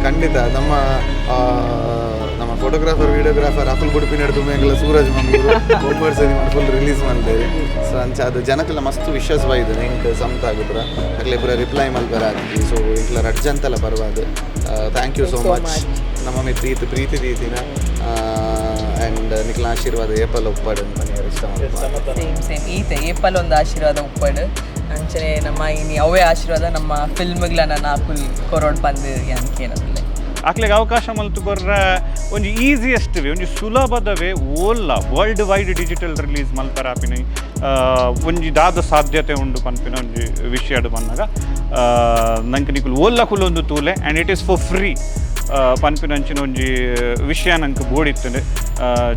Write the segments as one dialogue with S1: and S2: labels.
S1: ಖಂಡಿತ ನಮ್ಮ ನಮ್ಮ ಫೋಟೋಗ್ರಾಫರ್ ವಿಡಿಯೋಗ್ರಾಫರ್ ಅಕುಲ್ ಬುಡುಪಿನ ದುಮ್ಮೆಂಗಲ ಸೂರಜ್ ಮಂಗಳೂರು ಬೊಂಬಾಟ್ ಸಿನಿಮಾ ಫುಲ್ ರಿಲೀಸ್ ಮಾಡ್ತೇವೆ. ಸೊ ಅಂಚ ಅದು ಜನಕ್ಕೆಲ್ಲ ಮಸ್ತ್ ವಿಶ್ವಾಸ ಬಾಯ್ದು ಹೆಂಗೆ ಸಮತ ಆಗುದ್ರ ಅಕ್ಲೆ ಪೂರ ರಿಪ್ಲೈ ಮಲ್ಪರ ಆಗ್ತಿ. ಸೊ ಇಂಕ್ಲ ಅರ್ಜೆಂಟಲ್ಲ ಪರವಾದ. ಥ್ಯಾಂಕ್ ಯು ಸೋ ಮಚ್ ನಮ್ಮ ಪ್ರೀತಿ ರೀತಿನ ಆ್ಯಂಡ್ ನಿಕ್ಲ ಆಶೀರ್ವಾದ ಏಪಲ್ ಉಪ್ಪಾಡು ಮನೆಯವರು ಇಷ್ಟ
S2: ಸೇಮ್ ಈತೆ ಏಪಲ್ ಒಂದು ಆಶೀರ್ವಾದ ಉಪ್ಪಾಡು ಅಂಚನೆ ನಮ್ಮ ಇನ್ನು ಅವೇ ಆಶೀರ್ವಾದ ನಮ್ಮ ಫಿಲ್ಮ್ಗಳನ್ನ ನಾಕುಲ್ ಕೊರೋಡ್ ಬಂದು ಏನಕ್ಕೇನದಿಲ್ಲ
S3: ಆಕ್ಲೆಗೆ ಅವಕಾಶ ಮಲ್ತುಕೊರ್ರೆ ಒಂದು ಈಸಿಯೆಸ್ಟ್ ವೇ ಒಂದು ಸುಲಭದ ವೇ ಓಲ್ಲ ವರ್ಲ್ಡ್ ವೈಡ್ ಡಿಜಿಟಲ್ ರಿಲೀಸ್ ಮಲ್ಪರ ಆಪಿನ ಒಂಜಿ ದಾದ ಸಾಧ್ಯತೆ ಉಂಡು ಪನ್ಪಿನ ಒಂಜಿ ವಿಷಯಡ್ ಬಂದಾಗ ನಂಗೆ ನಿಕುಲು ಓಲ್ಲ ಕುಲೊಂದು ತೂಲೆ and it is for free ಪನ್ಪಿನಂಚಿನ ಒಂಜಿ ವಿಷಯ ನಂಗೆ ಬೋಡಿತ್ತಂಡೆ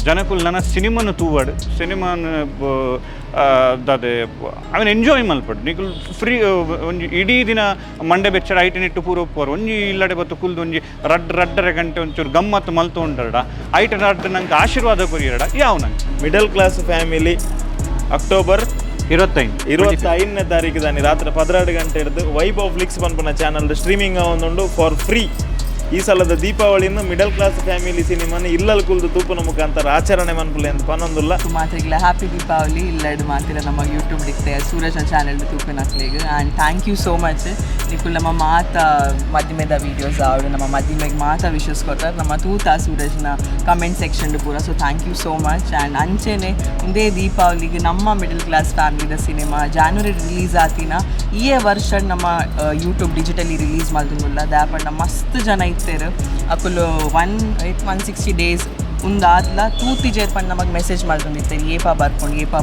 S3: ಜನಕುಲ್ ನನ್ನ ಸಿನಿಮಾನು ತೂವಾಡು ಸಿನಿಮಾನ ದಾದೆ ಅವನ್ ಎಂಜಾಯ್ ಮಲ್ಪಡು ನಿಕುಲ್ ಫ್ರೀ ಒಂಜಿ ಇಡೀ ದಿನ ಮಂಡೆ ಬೆಚ್ಚಡ ಐಟನಿಟ್ಟು ಪೂರ ಒಪ್ಪೋರು ಒಂಜಿ ಇಲ್ಲಡೆ ಬತ್ತು ಕುಲ್ದು ಒಂಜಿ ರಡ್ಡರೆ ಗಂಟೆ ಒಂಚೂರು ಗಮ್ಮತ್ತು ಮಲ್ತು ಉಂಡರಡ ಐಟ ರಡ್ಡ ನಂಗೆ ಆಶೀರ್ವಾದ ಕೊರಿಯರಡ ಯಾವ ನಂಗೆ
S4: ಮಿಡಲ್ ಕ್ಲಾಸ್ ಫ್ಯಾಮಿಲಿ ಅಕ್ಟೋಬರ್ 25ನೇ ತಾರೀಕು ದಾನಿ ರಾತ್ರಿ 12 ಗಂಟೆ ಹಿಡಿದು ವೈಭವ್ ಫ್ಲಿಕ್ಸ್ ಪನ್ಪುನ ಚಾನಲ್ ಸ್ಟ್ರೀಮಿಂಗ್ ಆವೊಂದುಂಡು ಫಾರ್ ಫ್ರೀ. ಈ ಸಲದ ದೀಪಾವಳಿಯನ್ನು ಮಿಡಲ್ ಕ್ಲಾಸ್ ಫ್ಯಾಮಿಲಿ ಸಿನಿಮಾನ ಇಲ್ಲಲ್ ಕುಲ್ದು ತೂಪನ ಮುಖಾಂತರ ಆಚರಣೆ ಮನ್ಪುಲೆ ಅಂತ ಪನ್ನೊಂದುಲ್ಲ
S2: ಮಾತಿಲ್ಲ ಹ್ಯಾಪಿ ದೀಪಾವಳಿ ಇಲ್ಲಡ್ ಮಾತಿಲ್ಲ ನಮ್ಮ ಯೂಟ್ಯೂಬ್ ಡಿಕ್ತೆ ಸೂರಜ್ ಚಾನಲ್ ತೂಪಿನ ಹಾಕ್ಲಿಗೆ and thank you so much ನಿಕುಲ್ ನಮ್ಮ ಮಾತ ಮದ್ಮೆದ ವೀಡಿಯೋಸ್ ಅವಳು ನಮ್ಮ ಮದ್ಮೆಗೆ ಮಾತ ವಿಶಸ್ ಕೊಡ್ತಾರೆ ನಮ್ಮ ತೂತ ಸೂರಜ್ನ ಕಮೆಂಟ್ ಸೆಕ್ಷನ್ ಪೂರ. So thank you so much and ಅಂಚೆನೆ ಒಂದೇ ದೀಪಾವಳಿಗೆ ನಮ್ಮ ಮಿಡಲ್ ಕ್ಲಾಸ್ ಫ್ಯಾಮಿಲಿದ ಸಿನಿಮಾ ಜಾನ್ವರಿ ರಿಲೀಸ್ ಆತಿನ ಈ ವರ್ಷ ನಮ್ಮ ಯೂಟ್ಯೂಬ್ ಡಿಜಿಟಲಿ ರಿಲೀಸ್ ಮಾಡ್ತಿಲ್ಲ ದ್ಯಾಪಣ್ಣ ಮಸ್ತ್ ಜನ ಇತ್ತೇರು ಅಕುಲು 160 ಡೇಸ್ ಉಂದಾತ್ಲ ತೂತಿ ಜೇರ್ಪಂಡು ನಮಗೆ ಮೆಸೇಜ್ ಮಾಡ್ಕೊಂಡಿರ್ತಾರೆ ಏಪ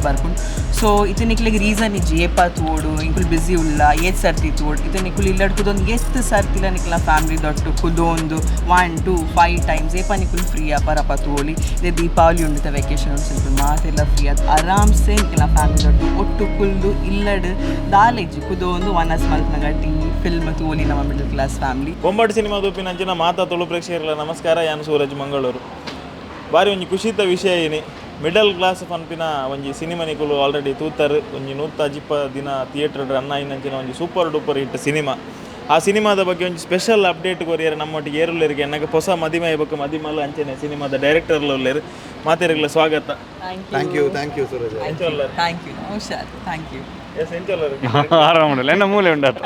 S2: ಬರ್ಕೊಂಡು. ಸೊ ಇದನ್ನಿಕ್ಲಿಗೆ ರೀಸನ್ ಇಜ್ಜಿ ಏಪ ತೋಡು ಇಂಕುಲ್ ಬ್ಯುಸಿ ಉಲ್ಲ ಏತ್ ಸರ್ತಿ ತೋಡು ಇದು ನಿಕುಲ್ ಇಲ್ಲಡ್ ಕುದೊಂದು ಎತ್ತು ಸರ್ತಿಲ್ಲ ನಿಕ್ಲ ಫ್ಯಾಮಿಲಿ ದೊಟ್ಟು ಕುದೊಂದು 1 2 5 ಟೈಮ್ಸ್ ಏಪ ನಿಕುಲ್ ಫ್ರೀ ಪರಪ ತೋಳಿ ಇದೇ ದೀಪಾವಳಿ ಉಂಡಿತ ವೆಕೇಶನ್ ಒಂದು ಸ್ವಲ್ಪ ಮಾತೆಲ್ಲ ಫ್ರೀ ಅದು ಆರಾಮ್ಸೆ ನಿಕ್ಲ ಫ್ಯಾಮಿಲಿ ದೊಟ್ಟು ಒಟ್ಟು ಕುಲ್ದು ಇಲ್ಲಡ್ ದಾಲೆಜ್ಜಿ ಕುದೊಂದು ಒನಸ್ ಮಲ್ಪನ ಗಟ್ಟಿ ಫಿಲ್ಮ್ ತೋಲಿ ನಮ್ಮ ಮಿಡಲ್ ಕ್ಲಾಸ್ ಫ್ಯಾಮಿಲಿ.
S4: ಬೊಂಬಾಟ್ ಸಿನಿಮಾ ತೂಪಿನಂಚಿನ ಮಾತಾ ತುಳು ಪ್ರೇಕ್ಷಕರ ನಮಸ್ಕಾರ. ಯಾನು ಸೂರಜ್ ಮಂಗಳೂರು. ಬಾರಿ ಒಂಜಿ ಖುಷಿತ ವಿಷಯ ಏನಿ ಮಿಡಲ್ ಕ್ಲಾಸ್ ಪನ್ಪಿನ ಒಂಜಿ ಸಿನಿಮಾ ನಿಕುಲು ಆಲ್ರೆಡಿ ತೂತರು ಒಂಜಿ 110 ದಿನ ಥಿಯೇಟರ್ ರನ್ ಆಯಿನಂಚಿನ ಒಂಜಿ ಸೂಪರ್ ಡೂಪರ್ ಹಿಟ್ ಸಿನಿಮಾ. ಆ ಸಿನಿಮಾದ ಬಗ್ಗೆ ಒಂಜಿ ಸ್ಪೆಷಲ್ ಅಪ್ಡೇಟ್ ಕೊರಿಯರು ನಮ್ಮೊಟ್ಟಿಗೆ ಏರುಳ್ಳೇರಿಗೆ ಎನ್ನಗೆ ಹೊಸ ಮದಿಮೆ ಬೇಕು ಮದಿಮಲ್ಲ ಅಂಚೆನೆ ಸಿನಿಮಾದ ಡೈರೆಕ್ಟರ್ಲು ಉಳ್ಳೇರು ಮಾತೆರೆಗ್ಲ ಸ್ವಾಗತ.
S1: Thank you Suraj.
S2: Thank you
S3: ಆರಾಮಲ್ಲ ಎನ್ನ ಮೂಲೆ ಉಂಡಾತ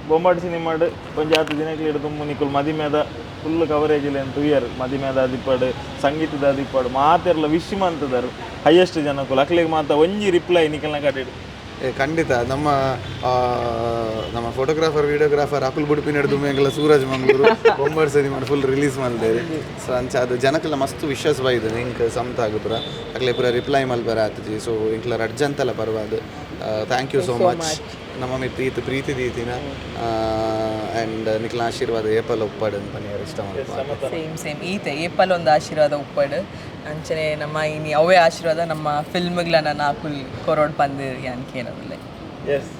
S4: ಬೊಂಬಾಟ್ ಸಿನಿಮಾಡ್ ಒಂಜಿ 10 ದಿನಕ್ಕೆ ಹಿಡಿದು ನಿಕುಲ್ ಮದಿಮೆದ ಫುಲ್ ಕವರೇಜ್ ಇಲ್ಲ ಅಂತ ಇಯರ್ ಮದಿಮೆದ ಅದಿಪಾಡು ಸಂಗೀತದ ಅದಿಪಾಡು ಮಾತೆರ್ಲ ವಿಶ್ ಮಂತದರು ಹೈಯೆಸ್ಟ್ ಜನಕ್ಕೂ ಅಕ್ಲಿಗೆ ಮಾತ ಒಂಜಿ ರಿಪ್ಲೈ ನಿಕಲ್ನ ಕಟ್ಟಿಡು.
S1: ಖಂಡಿತ ನಮ್ಮ ಫೋಟೋಗ್ರಾಫರ್ ವಿಡಿಯೋಗ್ರಾಫರ್ ಅಕುಲ್ ಬುಡುಪಿನ ದುಮ್ಮೆಂಗಲ ಸೂರಜ್ ಮಂಗಳೂರು ಬೊಂಬಾಟ್ ಸಿನಿಮಾ ಫುಲ್ ರಿಲೀಸ್ ಮಾಡ್ತೇವೆ. ಸೊ ಅಂಚ ಅದು ಜನಕ್ಕೆಲ್ಲ ಮಸ್ತ್ ವಿಶ್ವಾಸ ಬಾಯ್ದು ಹೆಂಗೆ ಸಮತ ಆಗುದ್ರ ಅಕ್ಲೆ ಪೂರ ರಿಪ್ಲೈ ಮಲ್ಪರ ಆಗ್ತದೆ. ಸೊ ಇಂಕ್ಲ ಅರ್ಜೆಂಟಲ್ಲ ಪರವಾದ. ಥ್ಯಾಂಕ್ ಯು ಸೋ ಮಚ್ ನಮ್ಮ ಪ್ರೀತಿ ರೀತಿನ ಆ್ಯಂಡ್ ನಿಕ್ಲ ಆಶೀರ್ವಾದ ಏಪಲ್ ಉಪ್ಪಾಡು ಮನೆಯವರು ಇಷ್ಟ
S2: ಸೇಮ್ ಈತೆ ಏಪಲ್ ಒಂದು ಆಶೀರ್ವಾದ ಉಪ್ಪಾಡು ಅಂಚನೆ ನಮ್ಮ ಇನ್ನು ಅವೇ ಆಶೀರ್ವಾದ ನಮ್ಮ ಫಿಲ್ಮ್ಗಳನ್ನ ನಾಕುಲ್ ಕೊರೋಡ್ ಬಂದು ಏನಕ್ಕೇನದಿಲ್ಲ.
S4: ಎಸ್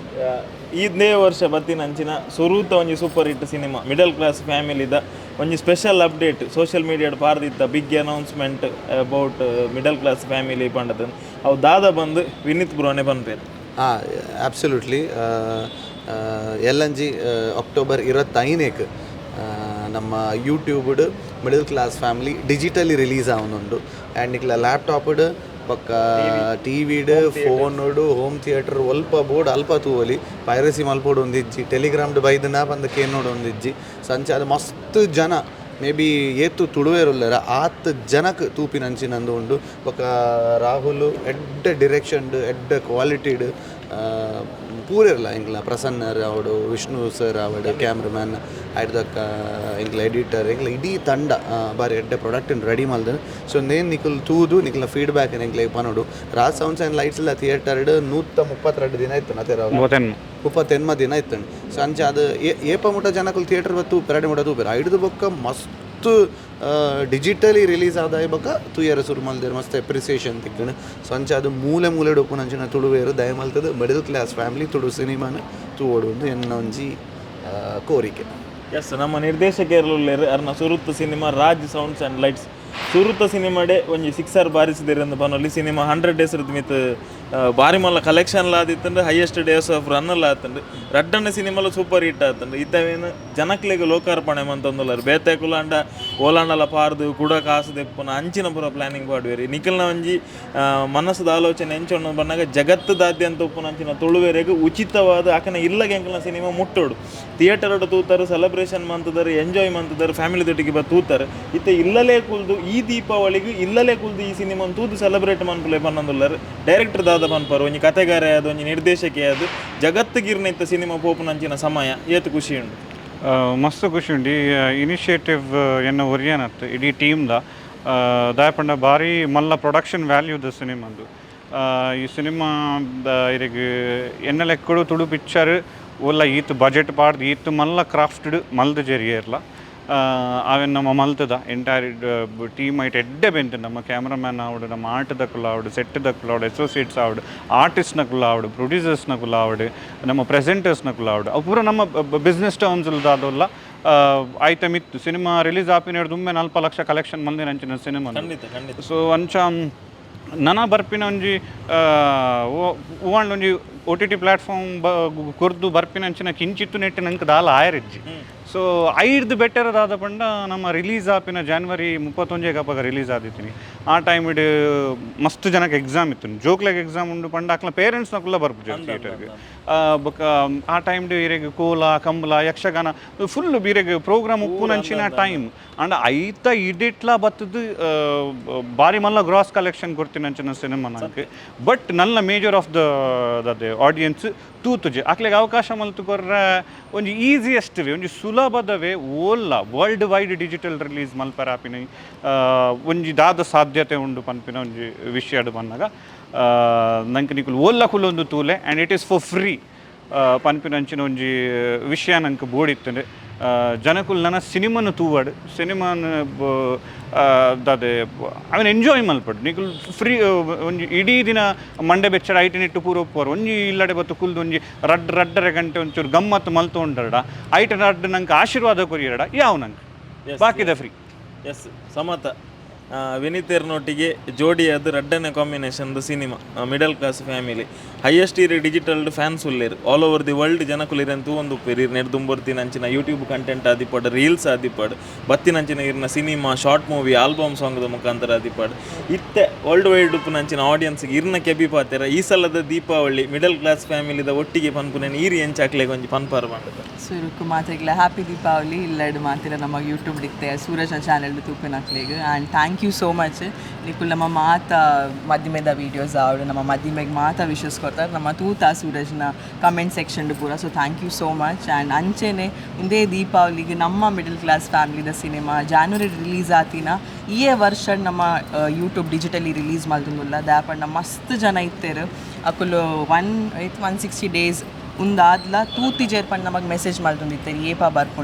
S4: ಇದೇ ವರ್ಷ ಬತ್ತಿನ ಅಂಚಿನ ಸುರೂತ ಒಂಜಿ super hit cinema middle class ಫ್ಯಾಮಿಲಿದ ಒಂಜಿ ಸ್ಪೆಷಲ್ ಅಪ್ಡೇಟ್ ಸೋಷಿಯಲ್ ಮೀಡಿಯಾಡ್ ಪಾರ್ದಿತ್ತ big announcement about middle class family ಪಂಡದ ಅವು ದಾದ ಬಂದು ವಿನೀತ್ ಬ್ರೋನೆ ಬಂದ್ಪೇರು.
S1: ಆಬ್ಸಲ್ಯೂಟ್ಲಿ ಎಲ್ಲಂಜಿ ಅಕ್ಟೋಬರ್ 25ನೇಕ್ ನಮ್ಮ ಯೂಟ್ಯೂಬ್ಡ್ middle class family digitally release ಆವೊಂದುಂಡು ಆ್ಯಂಡ್ ನಿಕ್ಲ ಲ್ಯಾಪ್ಟಾಪ್ಡ್ ಪಕ್ಕ ಟಿವಿಡ್ ಫೋನುಡು ಹೋಮ್ ಥಿಯೇಟರ್ ಒಲ್ಪ ಬೋರ್ಡ್ ಅಲ್ಪ ತೂವಲಿ ಪೈರಸಿ ಮಲ್ಪೋಡು ಒಂದಿಜ್ಜಿ ಟೆಲಿಗ್ರಾಮ್ಡ್ ಬೈದನ ಬಂದ ಕೇನೋಡು ಒಂದಿಜ್ಜಿ ಸಂಚ ಅದು ಮಸ್ತ್ ಜನ ಮೇ ಬಿ ಏತು ತುಳುವೇರುಲ್ಲರ 10 ಜನಕ್ಕೆ ತೂಪಿನಂಚಿನಂದು ಉಂಡು ಪಕ್ಕ ರಾಹುಲ್ ಎಡ್ಡ ಡಿರೆಕ್ಷನ್ಡ್ ಎಡ್ಡ ಕ್ವಾಲಿಟಿಡ್ ಪೂರಿರಲ್ಲ ಇಂಗ್ಲ ಪ್ರಸನ್ನರ್ ಅವಡು ವಿಷ್ಣು ಸರ್ ಅವಡು ಕ್ಯಾಮ್ರಾಮ್ಯಾನ್ ಆಯ್ದಕ್ಕ ಇಂಗ್ಲ ಎಡಿಟರ್ ಇಂಗ್ಲ ಇಡೀ ತಂಡ ಬಾರಿ ಎಡ್ಡೆ ಪ್ರಾಡಕ್ಟನ್ನು ರೆಡಿ ಮಾಡ್ದೆ. ಸೊ ನೇನು ನಿಕುಲ್ ತೂದು ನಿಕ್ಲ ಫೀಡ್ಬ್ಯಾಕ್ ಎಂಗ್ಲ ಪನೋಡು ರಾಜ್ ಸೌಂಡ್ಸ್ ಆ್ಯಂಡ್ ಲೈಟ್ಸ್ ಎಲ್ಲ ಥಿಯೇಟರ್ಡ್ 132 ದಿನ ಇತ್ತು ಅದೇ 31 ದಿನ ಇತ್ತು. ಸೊ ಅಂಚೆ ಅದು ಏಪ ಮುಟ ಜನಕ್ಕೂ ಥಿಯೇಟರ್ ಬತ್ತು ಪೆರಡೆ ಮುಟ ತೂಪೇರು ಐಡ್ದು ಬೊಕ್ಕ ಮಸ್ತ್ ಡಿಜಿಟಲಿ ರಿಲೀಸ್ ಆದಾಯ ಬೊಕ್ಕ ತೂಯರ ಸುರು ಮಲ್ದೇರು ಮಸ್ತ್ ಅಪ್ರಿಸಿಯೇಷನ್ ತಿಕ್ಕಣ. ಸೊ ಅಂಚೆ ಅದು ಮೂಲೆ ಡೊಪ್ಪು ನಂಚಿನ ತುಳುವೇರು ದಯ ಮಲ್ತದ ಮಿಡಲ್ ಕ್ಲಾಸ್ ಫ್ಯಾಮಿಲಿ ತುಳು ಸಿನಿಮಾನ ತೂವೋಡು ಎನ್ನ ಒಂಜಿ ಕೋರಿಕೆ.
S4: ಎಸ್ ನಮ್ಮ ನಿರ್ದೇಶಕರು ಅರ್ನ ಸುರುತ್ತ cinema Raj sounds and lights ಸುರುತ್ತ ಸಿನಿಮಾಡೆ ಒಂಜಿ 6 ಬಾರಿಸಿದಿರಂದು ಬನ್ನೊಲಿ ಸಿನಿಮಾ 100 ಡೇಸ್ ಮಿತ್ ಭಾರಿ ಮಲ್ಲ ಕಲೆಕ್ಷನ್ ಆದಿತ್ತಂದ್ರೆ ಹೈಯೆಸ್ಟ್ ಡೇಸ್ ಆಫ್ ರನ್ ಎಲ್ಲ ಆತಂದ್ರೆ ರಡ್ಡನ್ನ ಸಿನಿಮಾಲ ಸೂಪರ್ ಹಿಟ್ ಆತಂದ್ರೆ ಇತ್ತವೇನು ಜನಕ್ಲೆಗ್ ಲೋಕಾರ್ಪಣೆ ಮಂತಂದುಲ್ಲಾರು ಬೇತೆಕುಲ ಅಂಡ ಓಲಾಂಡಲ ಪಾರ್ದು ಕೂಡ ಕಾಸು ದೆಪ್ಪುನ ಅಂಚಿನ ಪೂರ ಪ್ಲಾನಿಂಗ್ ಪಾಡುವೇರಿ ನಿಖಲ್ನ ಒಂಜಿ ಮನಸ್ಸದ ಆಲೋಚನೆ ಎಂಚೊಂಡು ಬಂದಾಗ ಜಗತ್ತದಾದ್ಯಂತ ಉಪ್ಪುನಂಚಿನ ತುಳುವೆರೆಗೆ ಉಚಿತವಾದ ಆಕನ ಇಲ್ಲಗೆ ಎಂಕಲ್ನ ಸಿನಿಮಾ ಮುಟ್ಟೋಡು ಥಿಯೇಟರ್ ತೂತಾರೆ ಸೆಲೆಬ್ರೇಷನ್ ಮಂತದಾರೆ ಎಂಜಾಯ್ ಮಂತದಾರೆ ಫ್ಯಾಮಿಲಿ ದೊಟ್ಟಿಗೆ ಬ ತೂತಾರೆ ಇತ್ತೆ ಇಲ್ಲಲೇ ಕುಲ್ದು ಈ ದೀಪಾವಳಿಗೂ ಇಲ್ಲಲೇ ಕುಲ್ದು ಈ ಸಿನಿಮಾ ತೂದು ಸೆಲೆಬ್ರೇಟ್ ಮನ್ಪುಲೆ ಪನ್ನೊಂದುಲ್ಲಾರು ಡೈರೆಕ್ಟರ್ ದಾದ ಪನ್ಪಾರು ಒಂಜಿ ಕತೆಗಾರೆ ಅದು ಒಂಜಿ ನಿರ್ದೇಶಕಿ ಅದು ಜಗತ್ತಿಗಿರ್ನ ಇತ್ತ ಸಿನಿಮಾ ಪೋಪುನಂಚಿನ ಸಮಯ ಏತು ಖುಷಿ ಉಂಟು
S3: ಮಸ್ತ್ ಖುಷಿ ಉಂಡು ಈ ಇನಿಷಿಯೇಟಿವ್ ಎನ್ನ ಒರಿಯನತ್ತು ಇಡೀ ಟೀಮ್ದ ದಾಯಪಂಡ ಭಾರಿ ಮಲ್ಲ ಪ್ರೊಡಕ್ಷನ್ ವ್ಯಾಲ್ಯೂದ ಸಿನಿಮಾದು ಈ ಸಿನಿಮಾ ಇರಿಗೆ ಎನ್ನ ಲೆಕ್ಕಡು ತುಳು ಪಿಕ್ಚರ್ ಒಲ್ಲ ಈತ್ ಬಜೆಟ್ ಪಾಡ್ದು ಈತ್ ಮಲ್ಲ ಕ್ರಾಫ್ಟೆಡ್ ಮಲ್ದ ಜೆರಿಯರ್ಲ ಅವೆನ್ ನಮ್ಮ ಮಲ್ತದ ಎಂಟೈರ್ ಟೀಮ್ ಐಟ್ ಎಡ್ಡೆ ಬೆಂತು ನಮ್ಮ ಕ್ಯಾಮ್ರಾಮ್ಯಾನ್ ಆವಡು ನಮ್ಮ ಆರ್ಟ್ದಕ್ಕುಲ್ಲ ಆವಡು ಸೆಟ್ದಕ್ಕುಲ್ಲ ಆವಡು ಅಸೋಸಿಯೇಟ್ಸ್ ಆವಡು ಆರ್ಟಿಸ್ಟ್ನಕ್ಕುಲ್ಲ ಆವಡು ಪ್ರೊಡ್ಯೂಸರ್ಸ್ನಕ್ಕುಲ್ಲ ಆವಡು ನಮ್ಮ ಪ್ರೆಸೆಂಟರ್ಸ್ನಕ್ಕುಲ್ಲ ಆವಡು ಅವು ಪೂರ ನಮ್ಮ ಬಿಸ್ನೆಸ್ ಟರ್ಮ್ಸ್ದಾದಲ್ಲ ಐಟಮ್ ಇತ್ತು ಸಿನಿಮಾ ರಿಲೀಸ್ ಆಪಿನ ದುಮ್ಮೆ 4 ಲಕ್ಷ ಕಲೆಕ್ಷನ್ ಮಂದಿನ ಅಂಚಿನ ಸಿನಿಮಾ ಸೊ ಅಂಚ ನನ ಬರ್ಪಿನ ಒಂಜಿ ಒಂಜಿ OTT ಪ್ಲಾಟ್ಫಾರ್ಮ್ ಕೊರ್ದು ಬರ್ಪಿನ ಅಂಚಿನ ಕಿಂಚಿತ್ತು ನೆಟ್ಟು ನಂಗೆ ದಾಲ ಆಯರಿಜ್ಜಿ ಸೊ ಐದು ಬೆಟರ್ ಅದಾದ ಪಂಡ ನಮ್ಮ ರಿಲೀಸ್ ಆಪಿನ January 31 ಅಪ್ಪಾಗ ರಿಲೀಸ್ ಆದಿತ್ತೀನಿ ಆ ಟೈಮ್ ಇಡು ಮಸ್ತ್ ಜನಕ್ಕೆ ಎಕ್ಸಾಮ್ ಇತ್ತು ಜೋಕ್ಲಾಗ ಎಕ್ಸಾಮ್ ಉಂಡು ಪಂಡ ಆಕ್ಲ ಪೇರೆಂಟ್ಸ್ನಕ್ಕುಲ್ಲ ಬರ್ಪು ಥಿಯೇಟರ್ಗೆ ಬೊಕ್ಕ ಆ ಟೈಮ್ ಇರೆಗೆ ಕೋಲ ಕಂಬಳ ಯಕ್ಷಗಾನ ಫುಲ್ ಬೀರೆಗೆ ಪ್ರೋಗ್ರಾಮ್ ಉಪ್ಪುನಂಚಿನ ಟೈಮ್ ಅಂಡ್ ಐತ ಇಡಿಟ್ಲ ಬತ್ತದು ಭಾರಿ ಮಲ್ಲ ಗ್ರಾಸ್ ಕಲೆಕ್ಷನ್ ಕೊಡ್ತೀನಿ ಅಂಚಿನ ಸಿನಿಮಾ ನನಗೆ ಬಟ್ ನನ್ನ ಮೇಜರ್ ಆಫ್ ದ ಆಡಿಯನ್ಸ್ ತೂತುಜೆ ಆಕ್ಲೆಗೆ ಅವಕಾಶ ಮಲ್ತುಕೊರ್ರೆ ಒಂಜಿ ಈಸಿಯೆಸ್ಟ್ ವೇ ಒಂಜಿ ಸುಲಭದ ವೇ ಓಲ್ಲ ವರ್ಲ್ಡ್ ವೈಡ್ ಡಿಜಿಟಲ್ ರಿಲೀಸ್ ಮಲ್ಪರ ಆಪಿನ ಒಂಜಿ ದಾದ ಸಾಧ್ಯತೆ ಉಂಡು ಪನ್ಪಿನ ಒಂಜಿ ವಿಷಯಡ್ ಬಂದಾಗ ನಂಗೆ ನಿಕುಲು ಓಲ್ಲ ಕುಲೊಂದು ತೂಲೆ and it is for free ಪನ್ಪಿನಂಚಿನ ಒಂಜಿ ವಿಷಯ ನಂಗೆ ಬೋಡಿತ್ತಂದ್ರೆ ಜನಕುಲ್ ನನ್ನ ಸಿನಿಮಾನು ತೂವಾಡು ಸಿನಿಮಾನ ದಾದೆ ಅವನ್ ಎಂಜಾಯ್ ಮಲ್ಪಡು ನಿಕುಲ್ ಫ್ರೀ ಒಂಜಿ ಇಡೀ ದಿನ ಮಂಡೆ ಬೆಚ್ಚಡ ಐಟನಿಟ್ಟು ಪೂರ ಒಪ್ಪೋರು ಒಂಜಿ ಇಲ್ಲಡೆ ಬತ್ತು ಕುಲ್ದು ಒಂಜಿ ರಡ್ಡರೆ ಗಂಟೆ ಒಂಚೂರು ಗಮ್ಮತ್ತು ಮಲ್ತು ಉಂಡರಡ ಐಟ ರಡ್ಡು ನಂಗೆ ಆಶೀರ್ವಾದ ಕೊರಿಯರಡ ಯಾವ ನಂಗೆ ಬಾಕಿದ ಫ್ರೀ
S4: ಎಸ್ ಸಮತ ವಿನೀತೇರ್ನೊಟ್ಟಿಗೆ ಜೋಡಿಯಾದ ರಡ್ಡನೇ ಕಾಂಬಿನೇಷನ್ದು cinema middle class family highest ಇರಿ ಡಿಜಿಟಲ್ ಫ್ಯಾನ್ಸ್ ಉಳ್ಳೇರು ಆಲ್ ಓವರ್ ದಿ ವರ್ಲ್ಡ್ ಜನಕುಲಿರಂತೂ ಒಂದು ಉಪ್ಪೇರಿ ನೆಡ್ದುಂಬರ್ತಿನ ಅಂಚಿನ ಯೂಟ್ಯೂಬ್ ಕಂಟೆಂಟ್ ಆದಿಪಾಡು ರೀಲ್ಸ್ ಆದಿಪಾಡು ಬತ್ತಿನಂಚಿನ ಇರಿನ ಸಿನಿಮಾ ಶಾರ್ಟ್ ಮೂವಿ ಆಲ್ಬಮ್ ಸಾಂಗ್ದ ಮುಖಾಂತರ ಆದಿಪಾಡು ಇತ್ತೆ ವರ್ಲ್ಡ್ ವೈಡ್ ಉಪ್ಪುನಂಚಿನ ಆಡಿಯನ್ಸ್ಗೆ ಇರ್ನ ಕೆಬಿ ಪಾತೆರ ಈ ಸಲದ ದೀಪಾವಳಿ ಮಿಡಲ್ ಕ್ಲಾಸ್ ಫ್ಯಾಮಿಲಿದ ಒಟ್ಟಿಗೆ ಪನ್ಪುನೇನು ಈರಿ ಎಂಚಾಕ್ಲೆಗೆ ಒಂಜಿ ಪನ್ಪಾರ ಮಾಡಿದ
S2: ಸುರುಕು ಮಾತೆಗ್ಲ ಹ್ಯಾಪಿ ದೀಪಾವಳಿ ಇಲ್ಲಡ್ ಮಾತಿರ ನಮ್ಮ ಯೂಟ್ಯೂಬ್ ಡಿಕ್ತೆ ಸೂರಜ್ ಚಾನೆಲ್ ತೂಪಿನಕ್ಲೆಗ್ and thank you so much ನಿಕುಲ್ ನಮ್ಮ ಮಾತ ಮಧ್ಯಮೆದ ವೀಡಿಯೋಸ್ ಆವಡು ನಮ್ಮ ಮಧ್ಯಮೆಗೆ ಮಾತ ವಿಶಸ್ ಕೊಡ್ತಾರೆ ನಮ್ಮ ತೂತ ಸೂರಜ್ನ ಕಮೆಂಟ್ ಸೆಕ್ಷನ್ ಪೂರ so thank you so much and ಅಂಚೆನೆ ಒಂದೇ ದೀಪಾವಳಿಗೆ ನಮ್ಮ ಮಿಡಲ್ ಕ್ಲಾಸ್ ಫ್ಯಾಮಿಲಿದ ಸಿನಿಮಾ ಜಾನ್ವರಿ ರಿಲೀಸ್ ಆತಿನ ಈ ವರ್ಷ ನಮ್ಮ ಯೂಟ್ಯೂಬ್ ಡಿಜಿಟಲಿ ರಿಲೀಸ್ ಮಲ್ತುಲ್ಲ ದಾಪಣ್ಣ ಮಸ್ತ್ ಜನ ಇತ್ತೇರು ಅಕುಲು 160 days ಉಂದಾದ್ಲ ತೂತಿ ಜೇರ್ಪಂಡು ನಮಗೆ ಮೆಸೇಜ್ ಮಾಡ್ತೊಂದಿತ್ತೇರಿ ಏಪ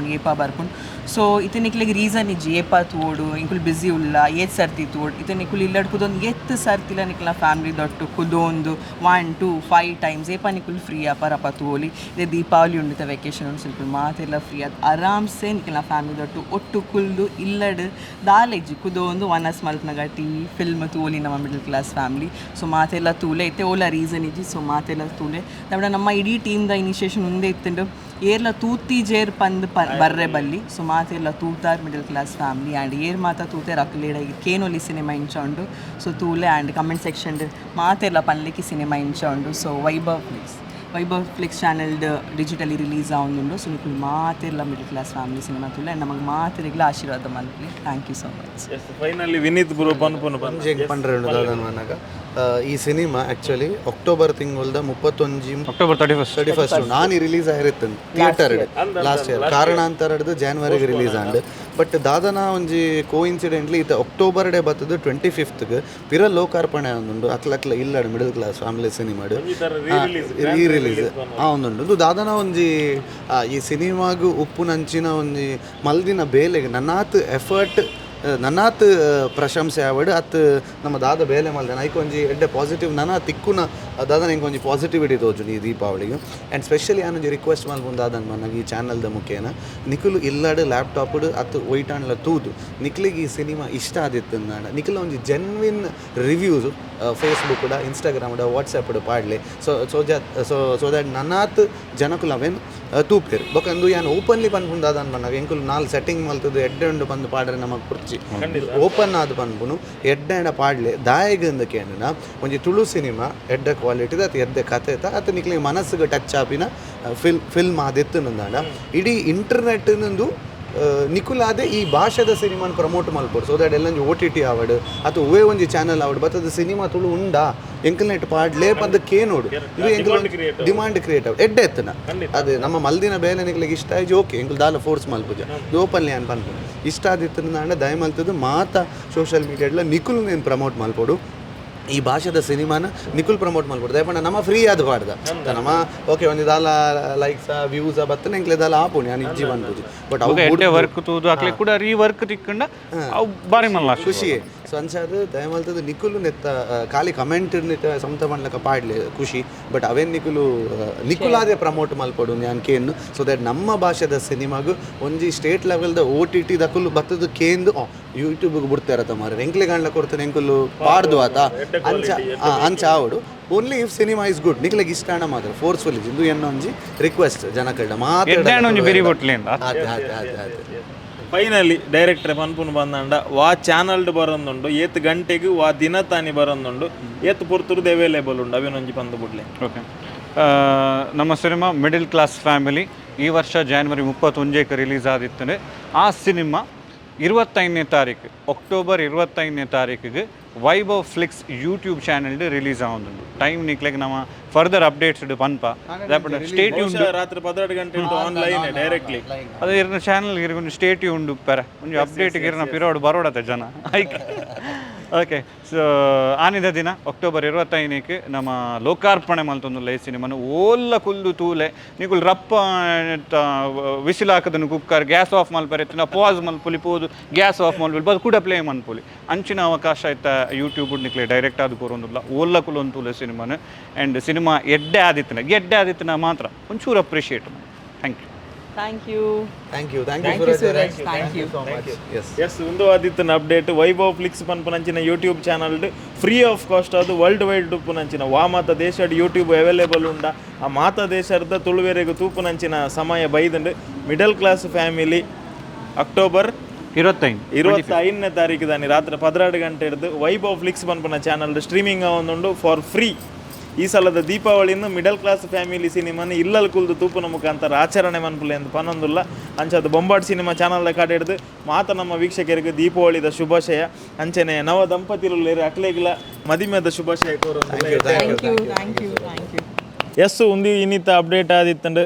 S2: ಬರ್ಕೊಂಡು ಸೊ ಇತನಿಕ್ಲಿಗೆ ರೀಸನ್ ಇಜ್ಜಿ ಏಪ ತೂಡು ಇಂಕುಲ್ ಬ್ಯುಸಿ ಉಲ್ಲ ಏತ್ ಸರ್ತಿ ತೂಡು ಇತನಿಕುಲ್ ಇಲ್ಲಡ್ ಕುದೊಂದು ಎತ್ತು ಸರ್ತಿಲ ನಿಕ್ಲ ಫ್ಯಾಮಿಲಿ ದೊಟ್ಟು ಕುದೊಂದು 1 2 5 times ಏಪ ನಿಕುಲ್ ಫ್ರೀ ಅಪರಪ ತೂಲಿ ಇದೇ ದೀಪಾವಳಿ ಉಂಡಿತ ವೆಕೇಶನ್ ಉಂಡು ಸ್ವಲ್ಪ ಮಾತೆಲ್ಲ ಫ್ರೀ ಅದು ಆರಾಮ್ಸೆ ನಿಕ್ಲ ಫ್ಯಾಮಿಲಿ ದೊಟ್ಟು ಒಟ್ಟು ಕುಲ್ದು ಇಲ್ಲಡ್ ದಾಲೆಜ್ಜಿ ಕುದೊಂದು ವನಸ್ ಮಲ್ಪನಗ ಟಿವಿ ಫಿಲ್ಮ್ ತೂಲಿ ನಮ್ಮ ಮಿಡಲ್ ಕ್ಲಾಸ್ ಫ್ಯಾಮಿಲಿ ಸೊ ಮಾತೆಲ್ಲ ತೂಲೆ ಐತೆ ಓಲ ರೀಸನ್ ಇಜ್ಜಿ ಸೊ ಮಾತೆಲ್ಲ ತೂಲೆ ನಮ್ಮ ಇಡೀ ಟೀಮ್ದ ಇನಿಷಿಯೇಷನ್ ಮುಂದೆ ಇತ್ತು ಏರ್ಲ ತೂತಿ ಜೇರ್ ಪಂದ್ ಬರ್ರೆ ಬಲ್ಲಿ ಸೊ ಮಾತೆಲ್ಲ ತೂತಾರ್ ಮಿಡಲ್ ಕ್ಲಾಸ್ ಫ್ಯಾಮಿಲಿ ಆ್ಯಂಡ್ ಏರ್ ಮಾತ ತೂತೆ ರಕ್ಲೇಡ ಕೇನೊಲಿ ಸಿನಿಮಾ ಇಂಚೊಂಡು ಸೊ ತೂಲೆ ಆ್ಯಂಡ್ ಕಮೆಂಟ್ ಸೆಕ್ಷನ್ ಮಾತೆಲ್ಲ ಪನ್ಲಿಕ್ಕೆ ಸಿನಿಮಾ ಇಂಚೊಂಡು ಸೊ ವೈಭವ್ ಫ್ಲಿಕ್ಸ್ ಚಾನೆಲ್ಡ್ ಡಿಜಿಟಲಿ ರಿಲೀಸ್ ಆವೊಂದುಂಡು ಸೊ ನಿಕುಲು ಮಾತೆಲ್ಲ ಮಿಡಲ್ ಕ್ಲಾಸ್ ಫ್ಯಾಮಿಲಿ ಸಿನಿಮಾ ತೂಲೆ ಆ್ಯಂಡ್ ನಮಗೆ ಮಾತೆರೆಗ್ಲ ಆಶೀರ್ವಾದ ಮಲ್ಪಲಿ thank you so much
S4: finally Vineeth ಗುರು
S1: ಪನ್ಪುನ ಈ ಸಿನಿಮಾ ಆ್ಯಕ್ಚುಲಿ ಅಕ್ಟೋಬರ್ ತಿಂಗಳದ 31 ನಾನು ರಿಲೀಸ್ ಆಗಿರ್ತೇನೆ ಥಿಯೇಟರ್ ಲಾಸ್ಟ್ ಇಯರ್ ಕಾರಣಾಂತರದ್ದು ಜಾನ್ವರಿಗೆ ರಿಲೀಸ್ ಆಂಡ್ ಬಟ್ ದಾದನ ಒಂಜಿ ಕೋಇನ್ಸಿಡೆಂಟ್ಲಿ ಇದು ಅಕ್ಟೋಬರ್ ಡೇ ಬರ್ತದೆ 25th ಪಿರ ಲೋಕಾರ್ಪಣೆ ಒಂದುಂಡು ಅಕ್ಲಕ್ಲ ಇಲ್ಲಡು ಮಿಡಲ್ ಕ್ಲಾಸ್ ಫ್ಯಾಮಿಲಿ ಸಿನಿಮಾಡು ರೀ ರಿಲೀಸ್ ಒಂದುಂಡು ದಾದನ ಒಂಜಿ ಈ ಸಿನಿಮಾಗು ಉಪ್ಪು ನಂಚಿನ ಒಂಜಿ ಮಲ್ದಿನ ಬೇಲೆಗೆ ನನ್ನಾತ್ ಎಫರ್ಟ್ ನನ್ನಾತ್ ಪ್ರಶಂಸೆ ಆವಡು ಅತ್ ನಮ್ಮ ದಾದ ಬೇಲೆ ಮಲ್ದೆ ಐಕೊಂಜಿ ಎಡ್ಡೆ ಪಾಸಿಟಿವ್ ನನ್ನ ತಿಕ್ಕುನ ದಾದ ನಂಗೆ ಒಂಜಿ ಪಾಸಿಟಿವಿಟಿ ತೋಜುಂಡು ಈ ದೀಪಾವಳಿಗೆ. ಆ್ಯಂಡ್ ಸ್ಪೆಷಲಿ ನಾನೊಂಜಿ ರಿಕ್ವೆಸ್ಟ್ ಮಲ್ಪುಂದಾದನ್ ನನಗೆ ಈ ಚಾನಲ್ದ ಮುಖೇನ ನಿಖಿಲು ಇಲ್ಲಡ್ ಲ್ಯಾಪ್ಟಾಪ್ಡ್ ಅತ್ತು ಒಯ್ಟಾಣ್ಲ ತೂದು ನಿಖಿಲಿಗೆ ಈ ಸಿನಿಮಾ ಇಷ್ಟ ಆದಿತ್ತು ನಾಡ ನಿಖಿಲ ಒಂಜಿ ಜೆನ್ವಿನ್ ರಿವ್ಯೂಸ್ ಫೇಸ್ಬುಕ್ಡ ಇನ್ಸ್ಟಾಗ್ರಾಮ್ಡ ವಾಟ್ಸಪ್ಡ್ ಪಾಡ್ಲೆ ಸೊ ದ್ಯಾಟ್ ನನ್ನಾತ್ ಜನಕುಲು ಅವೇನು ತೂಪೇರು ಬೊಕಂದು ಯಾನು ಓಪನ್ಲಿ ಪನ್ಪುಂದಾದನ್ ಬನ್ನಾಗ ಎಂಕುಲು ನಾಲ್ ಸೆಟ್ಟಿಂಗ್ ಮಲ್ತದ್ದು ಎಡ್ಡೆ ಬಂದು ಪಾಡ್ರೆ ನಮಗೆ ಕುರ್ಚಿ ಓಪನ್ ಆದ ಪನ್ಪುನು ಎಡ್ಡೆ ಪಾಡ್ಲೆ ದಾಯಗಂದ ಕೇಂದ್ರ ಒಂಜಿ ತುಳು ಸಿನಿಮಾ ಎಡ್ಡೆ ಕ್ವಾಲಿಟಿದ ಅದು ಎಡ್ಡೆ ಕತೆ ಅದು ನಿಕ್ಲಿಗೆ ಮನಸ್ಸಿಗೆ ಟಚ್ ಆಪಿನ ಫಿಲ್ಮ್ ಆದಿತ್ತು ನಂದಾಂಡ ಇಡೀ ಇಂಟರ್ನೆಟ್ನಂದು ನಿಕುಲಾದೆ ಈ ಭಾಷೆದ ಸಿನಿಮಾನ ಪ್ರಮೋಟ್ ಮಲ್ಪಡು ಸೊ ದ್ಯಾಟ್ ಎಲ್ಲ OTT ಆವಡು ಅಥವಾ ಒವೇ ಒಂಜಿ ಚಾನಲ್ ಆವಡು ಬತ್ತದ ಸಿನಿಮಾ ತುಳು ಉಂಡಾ ಎಂಕಲ್ನೆಟ್ ಪಾಡ್ಲೇ ಪಂದ ಕೇನೋಡು ಇದು ಎಂಕಲ್ ಡಿಮಾಂಡ್ ಕ್ರಿಯೇಟ್ ಆಗ ಎಡ್ಡೆ ಎತ್ತನ ಅದು ನಮ್ಮ ಮಲ್ದಿನ ಬೇಲೆ ನಿಕ್ಲಿಗೆ ಇಷ್ಟ ಆಯ್ತು ಓಕೆ ಎಂಕಲ್ ದಾಲ ಫೋರ್ಸ್ ಮಲ್ಪುಜ ಇದು ಓಪನ್ಲಿ ಅನ್ ಪನ್ಪು ಇಷ್ಟ ಆದಿತ್ತು ನಾಂಡ ದಯ ಮಲ್ತದ್ದು ಮಾತಾ ಸೋಷಿಯಲ್ ಮೀಡಿಯಾಡ್ಲ ನಿಕುಲ್ నేను ಪ್ರಮೋಟ್ ಮಲ್ಪಡು ಈ ಭಾಷೆದ ಸಿನಿಮಾನ ನಿಖುಲ್ ಪ್ರಮೋಟ್ ಮಾಡ್ಕೊಡ್ದು ಯಾಪಣ್ಣ ನಮ್ಮ ಫ್ರೀ ಅದು ಪಾಡ್ದ ನಮ್ಮ ಓಕೆ ಒಂದು ದಾಲ ಲೈಕ್ಸ್ ವ್ಯೂಸ್ ಬತ್ತನೆ ಎಂಕ್ಲೆ ದಾಲ ಆಪುಣಿ ನಾನು ಇಜ್ಜಿ ಬಂದ್ಬುಜಿ ಬಟ್
S3: ಅವು ವರ್ಕ್ ತೂದು ಅಕ್ಲೆ ಕೂಡ ರೀವರ್ಕ್ ತಿಕ್ಕಂಡ ಅವು ಬಾರಿ ಮಲ್ಲ
S1: ಖುಷಿ ಸೊ ಅನ್ಸಾದು ದಯಮಲ್ತದ್ದು ನಿಖುಲು ನೆತ್ತ ಖಾಲಿ ಕಮೆಂಟ್ ಸಂತ ಮಾಡ್ಲಕ್ಕ ಪಾಡ್ಲಿ ಖುಷಿ ಬಟ್ ಅವೇನು ನಿಖುಲಾದೇ ಪ್ರಮೋಟ್ ಮಲ್ಪಡು ನಾನು ಕೇನು ಸೊ ದ್ಯಾಟ್ ನಮ್ಮ ಭಾಷೆದ ಸಿನಿಮಾಗು ಒಂಜಿ ಸ್ಟೇಟ್ ಲೆವೆಲ್ದ OTT ದಕುಲು ಬತ್ತದು ಕೇಂದು ಯೂಟ್ಯೂಬ್ಗೆ ಬಿಡ್ತಾರತ್ತ ಮಾರ ಎಂಕ್ಲೆ ಕಾಣ್ಲ ಕೊಡ್ತಾನೆ ಎಂಕುಲು ಪಾಡ್ದು ಆತ ಅಂಚ ಆವಡು only if cinema is good ನಿಕ್ಲೆಗೆ ಇಷ್ಟ ಅಣ್ಣ ಮಾತ್ರ ಫೋರ್ಸ್ಫುಲ್ ಇಂದು ಎನ್ನೊಂಜಿ ರಿಕ್ವೆಸ್ಟ್ ಜನಕಲ್ಡ
S4: ಫೈನಲಿ ಡೈರೆಕ್ಟರ್ ಪನ್ಪುನು ಬಂದಂಡ ವಾ ಚಾನಲ್ಡ್ ಬರೋದುಂಡು ಏತ್ ಗಂಟೆಗೆ ವಾ ದಿನ ತಾನಿ ಬರೋದುಂಡು ಏತ್ ಪುರ್ತುರ್ದು ಅವೈಲೇಬಲ್ ಉಂಡು ಅವೇನೊಂಜಿ ಪಂದು ಬಿಡ್ಲೆ.
S3: ಓಕೆ, ನಮ್ಮ ಸಿನಿಮಾ ಮಿಡಲ್ ಕ್ಲಾಸ್ ಫ್ಯಾಮಿಲಿ ಈ ವರ್ಷ January 31 ರಿಲೀಸ್ ಆದಿತ್ತದೆ. ಆ ಸಿನಿಮಾ 25ನೇ ತಾರೀಕು ಅಕ್ಟೋಬರ್ 25ನೇ ತಾರೀಕಿಗೆ Vaibhav Flix YouTube channel release ಆಗುಂಡು. ಟೈಮ್ ನಿಕ್ಲೆಗೆ ನಮ್ಮ ಫರ್ದರ್ ಅಪ್ಡೇಟ್ಸ್ ಪನ್ಪ ಸ್ಟೇ ಟ್ಯೂನ್ಡ್
S4: ರಾತ್ರಿ 12 ಗಂಟೆ ಆನ್ಲೈನ್ ಡೈರೆಕ್ಟ್ಲಿ
S3: ಅದೇ ಇರ್ನ ಚಾನಲ್ ಇರ್ಕೊಂಡು ಸ್ಟೇ ಟ್ಯೂನ್ಡ್ ಪರ ಒಂದು ಅಪ್ಡೇಟ್ಗೆ ಇರ್ನ ಪಿರೋಡ್ ಬರೋಡತ್ತೆ ಜನ ಐಕ್. ಓಕೆ, ಸೊ ಆನಿದ ದಿನ ಅಕ್ಟೋಬರ್ 25ಕ್ಕೆ ನಮ್ಮ ಲೋಕಾರ್ಪಣೆ ಮಲ್ತೊಂದುಲ್ಲ ಈ ಸಿನಿಮಾನು ಓಲ್ಲ ಕುಲ್ದು ತೂಲೆ ನಿಕುಲ್ ರಪ್ಪ ವಿಸಿಲ್ ಹಾಕದನ್ನು ಕುಕ್ಕರ್ ಗ್ಯಾಸ್ ಆಫ್ ಮಲ್ಪರೆತ್ತಿನ ಪಾಸ್ ಮಲ್ಪುಲಿ ಪೋದು ಗ್ಯಾಸ್ ಆಫ್ ಮಲ್ಪುಲಿ ಬದು ಕೂಡ ಪ್ಲೇ ಮನ್ಪುಲಿ ಅಂಚಿನ ಅವಕಾಶ ಆಯ್ತಾ ಯೂಟ್ಯೂಬ್ ನಿಕ್ಲೆ ಡೈರೆಕ್ಟ್ ಆದ ಕೊರೊಂದುಲ್ಲ ಓಲ್ಲ ಕುಲ್ ಒಂದು ತೂಲೆ ಸಿನಿಮಾನು. ಆ್ಯಂಡ್ ಸಿನಿಮಾ ಗೆಡ್ಡೆ ಆದಿತ್ತಿನ ಮಾತ್ರ ಒಂಚೂರು ಅಪ್ರಿಷಿಯೇಟ್. Thank you.
S4: ಎಸ್ ಒಂದು ಆದಿತ್ತನ ಅಪ್ಡೇಟ್ ವೈಭವ್ ಫ್ಲಿಕ್ಸ್ ಪನ್ಪುನಂಚಿನ YouTube channel free of cost ಅದು ವರ್ಲ್ಡ್ ವೈಡ್ ತೂಪುನಂಚಿನ ವಾ ಮಾತ ದೇಶಡ್ ಯೂಟ್ಯೂಬ್ ಅವೈಲೇಬಲ್ ಉಂಡ ಆ ಮಾತ ದೇಶದ ತುಳುವೆರೆಗೂ ತೂಪುನಂಚಿನ ಸಮಯ ಬೈದಂಡು ಮಿಡಲ್ ಕ್ಲಾಸ್ ಫ್ಯಾಮಿಲಿ ಅಕ್ಟೋಬರ್ 25ನೇ ತಾರೀಕು ದಾನಿ ರಾತ್ರಿ 12 ಗಂಟೆ ಹಿಡಿದು ವೈಭವ್ ಫ್ಲಿಕ್ಸ್ ಪನ್ಪುನ ಚಾನಲ್ ಸ್ಟ್ರೀಮಿಂಗ್ ಆವೊಂದುಂಡು ಫಾರ್ ಫ್ರೀ. ಈ ಸಲದ ದೀಪಾವಳಿಯನ್ನು ಮಿಡಲ್ ಕ್ಲಾಸ್ ಫ್ಯಾಮಿಲಿ ಸಿನಿಮಾನ ಇಲ್ಲಲ್ ಕುಲ್ದು ತೂಪುನ ಮುಖಾಂತರ ಆಚರಣೆ ಮನ್ಪುಲೆ ಅಂತ ಪನ್ನೊಂದುಲ್ಲ ಅಂಚದು ಬೊಂಬಾಟ್ ಸಿನಿಮಾ ಚಾನಲ್ದ ಕಾಡೆ ಹಿಡಿದು ಮಾತ ನಮ್ಮ ವೀಕ್ಷಕರಿಗೆ ದೀಪಾವಳಿದ ಶುಭಾಶಯ. ಅಂಚನೆ ನವ ದಂಪತಿರುಳ್ಳೇರಿ ಅಕ್ಲೇಗಿಲ ಮದಿಮೆದ ಶುಭಾಶಯ ಕೋರೋದು. ಎಸ್ ಒಂದು ಇನ್ನಿತ ಅಪ್ಡೇಟ್ ಆದಿತ್ತಂಡು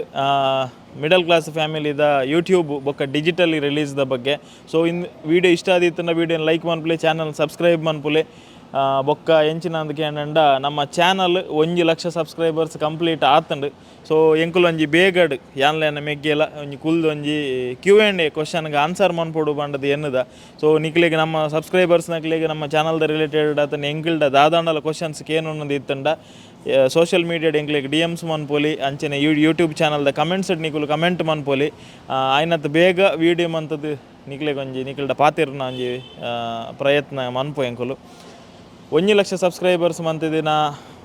S4: ಮಿಡಲ್ ಕ್ಲಾಸ್ ಫ್ಯಾಮಿಲಿದ ಯೂಟ್ಯೂಬ್ ಬೊಕ್ಕ ಡಿಜಿಟಲಿ ರಿಲೀಸ್ದ ಬಗ್ಗೆ. ಸೊ ವಿಡಿಯೋ ಇಷ್ಟ ಆದಿತ್ತಂಡ ವಿಡಿಯೋನ ಲೈಕ್ ಮನ್ಪುಲೆ, ಚಾನಲ್ ಸಬ್ಸ್ಕ್ರೈಬ್ ಮನ್ಪುಲೆ. ಬೊಕ್ಕ ಎಂಚಿನಂದಕ್ಕೆ ಏನಂಡ ನಮ್ಮ ಚಾನಲ್ 1 ಲಕ್ಷ ಸಬ್ಸ್ಕ್ರೈಬರ್ಸ್ ಕಂಪ್ಲೀಟ್ ಆತಂಡು. ಸೊ ಎಂಕುಲು ಒಂಜಿ ಬೇಗಡ್ ಯಾನ್ಲೇನ ಮೆಗ್ಗೆಲ ಒಂಜಿ ಕುಲ್ದು ಒಂಜಿ Q&A ಕ್ವಶನ್ಗೆ ಆನ್ಸರ್ ಮನ್ಪೊಡು ಬಂಡದು ಎನ್ನದ. ಸೊ ನಿಕ್ಲಿಗೆ ನಮ್ಮ ಸಬ್ಸ್ಕ್ರೈಬರ್ಸ್ ನಕ್ಲಿಗೆ ನಮ್ಮ ಚಾನಲ್ದ ರಿಲೇಟೆಡ್ ಆತನ ಎಂಕಿಲ್ಡ ದಾದಾಂಡಲ ಕ್ವಶನ್ಸ್ಗೆ ಏನು ಅನ್ನೋದು ಇತ್ತಂಡ ಸೋಷಿಯಲ್ ಮೀಡಿಯಾಡ್ ಎಂಕ್ಲಿಗೆ DMs ಮನ್ಪೊಲಿ ಅಂಚನೆ ಯೂಟ್ಯೂಬ್ ಚಾನಲ್ದ ಕಮೆಂಟ್ಸ್ ನಿಕುಲು ಕಮೆಂಟ್ ಮನ್ಪೊಲಿ ಆಯ್ನತ್ ಬೇಗ ವೀಡಿಯೋ ಮಂತದ್ದು ನಿಕ್ಲಿಗೆ ಒಂಜಿ ನಿಕ್ಲಿಡ ಪಾತಿರ್ನ ಒಂಜಿ ಪ್ರಯತ್ನ ಮನ್ಪೊ ಎಂಕುಲು 1 ಲಕ್ಷ ಸಬ್ಸ್ಕ್ರೈಬರ್ಸ್ ಮಂತಿದಿನ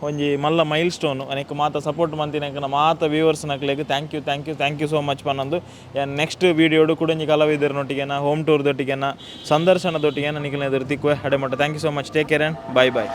S4: ಒಂಜಿ ಮಲ್ಲ ಮೈಲ್ ಸ್ಟೋನು ಅನೇಕ ಮಾತ ಸಪೋರ್ಟ್ ಮಂತಿನ ಮಾತ ವ್ಯೂವರ್ಸ್ ನಕ್ಲೆಗ್ ಥ್ಯಾಂಕ್ ಯು ಸೋ ಮಚ್ ಪನ್ನೊಂದು. ನೆಕ್ಸ್ಟ್ ವೀಡಿಯೋಡು ಕೂಡ ಕಲಾವಿದರನೊಟ್ಟಿಗೆನ ಹೋಮ್ ಟೂರ್ದೊಟ್ಟಿಗೆನ ಸಂದರ್ಶನದೊಟ್ಟಿಗೆನ ನಿಖಿಲ್ನ ಎದುರು ತಿಕ್ಕುವೆ ಹಡೆ ಮಟ್ಟ. Thank you so much. Take care and bye.